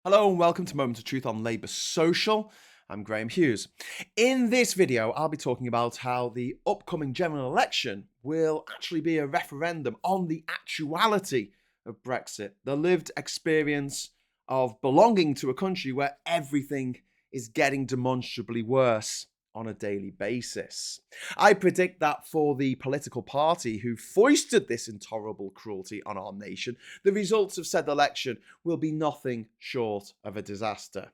Hello and welcome to Moment of Truth on Labour Social. I'm Graham Hughes. In this video, I'll be talking about how the upcoming general election will actually be a referendum on the actuality of Brexit, the lived experience of belonging to a country where everything is getting demonstrably worse on a daily basis. I predict that for the political party who foisted this intolerable cruelty on our nation, the results of said election will be nothing short of a disaster.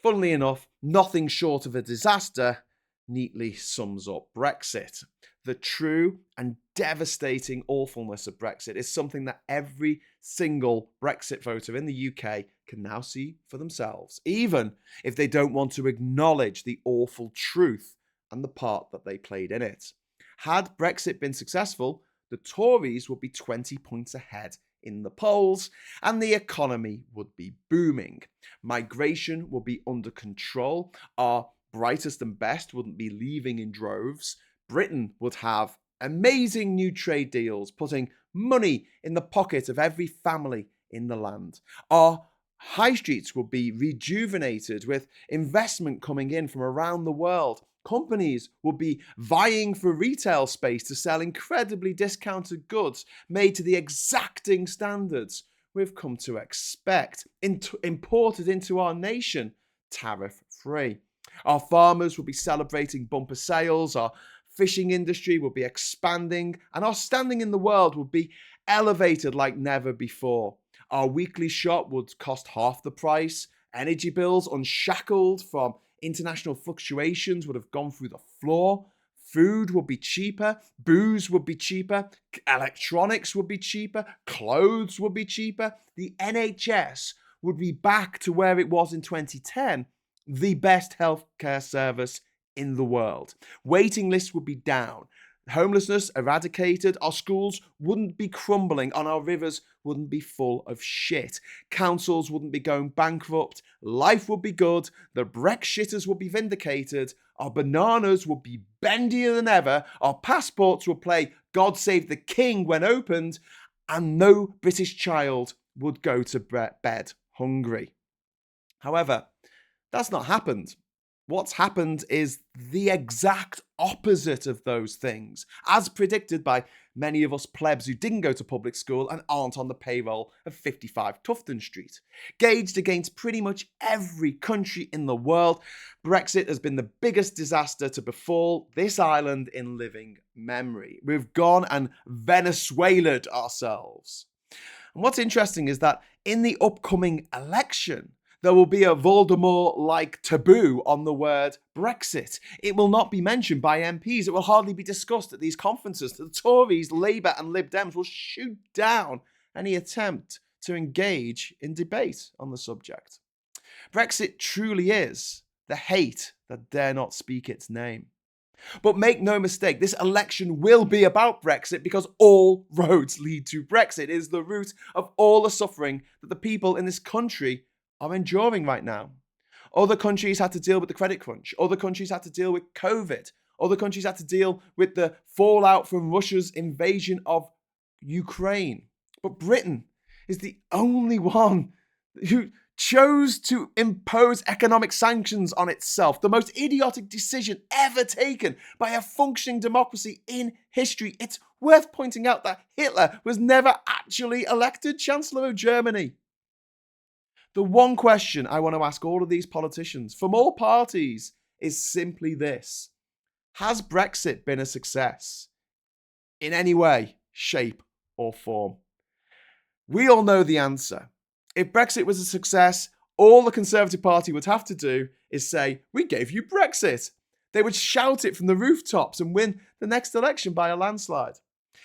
Funnily enough, nothing short of a disaster neatly sums up Brexit. The true and devastating awfulness of Brexit is something that every single Brexit voter in the UK can now see for themselves, even if they don't want to acknowledge the awful truth and the part that they played in it. Had Brexit been successful, the Tories would be 20 points ahead in the polls and the economy would be booming. Migration would be under control. Our brightest and best wouldn't be leaving in droves. Britain would have amazing new trade deals, putting money in the pocket of every family in the land. Our high streets would be rejuvenated with investment coming in from around the world. Companies would be vying for retail space to sell incredibly discounted goods made to the exacting standards we've come to expect, imported into our nation tariff-free. Our farmers would be celebrating bumper sales, our fishing industry would be expanding, and our standing in the world would be elevated like never before. Our weekly shop would cost half the price. Energy bills unshackled from international fluctuations would have gone through the floor. Food would be cheaper. Booze would be cheaper. Electronics would be cheaper. Clothes would be cheaper. The NHS would be back to where it was in 2010, the best healthcare service in the world. Waiting lists would be down. Homelessness eradicated, our schools wouldn't be crumbling, and our rivers wouldn't be full of shit. Councils wouldn't be going bankrupt, life would be good, the Brexiters would be vindicated, our bananas would be bendier than ever, our passports would play God Save the King when opened, and no British child would go to bed hungry. However, that's not happened. What's happened is the exact opposite of those things, as predicted by many of us plebs who didn't go to public school and aren't on the payroll of 55 Tufton Street. Gauged against pretty much every country in the world, Brexit has been the biggest disaster to befall this island in living memory. We've gone and Venezuela'd ourselves. And what's interesting is that in the upcoming election, there will be a Voldemort-like taboo on the word Brexit. It will not be mentioned by MPs. It will hardly be discussed at these conferences. The Tories, Labour and Lib Dems will shoot down any attempt to engage in debate on the subject. Brexit truly is the hate that dare not speak its name. But make no mistake, this election will be about Brexit because all roads lead to Brexit. It is the root of all the suffering that the people in this country are enduring right now. Other countries had to deal with the credit crunch. Other countries had to deal with COVID. Other countries had to deal with the fallout from Russia's invasion of Ukraine. But Britain is the only one who chose to impose economic sanctions on itself, the most idiotic decision ever taken by a functioning democracy in history. It's worth pointing out that Hitler was never actually elected Chancellor of Germany. The one question I want to ask all of these politicians from all parties is simply this: has Brexit been a success in any way, shape, or form? We all know the answer. If Brexit was a success, all the Conservative Party would have to do is say, "We gave you Brexit." They would shout it from the rooftops and win the next election by a landslide.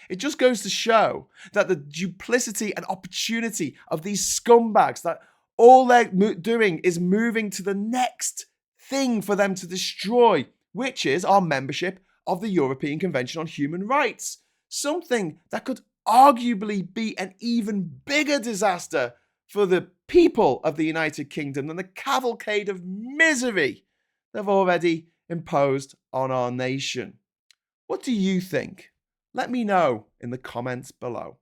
It just goes to show that the duplicity and opportunity of these scumbags, that all they're doing is moving to the next thing for them to destroy, which is our membership of the European Convention on Human Rights. Something that could arguably be an even bigger disaster for the people of the United Kingdom than the cavalcade of misery they've already imposed on our nation. What do you think? Let me know in the comments below.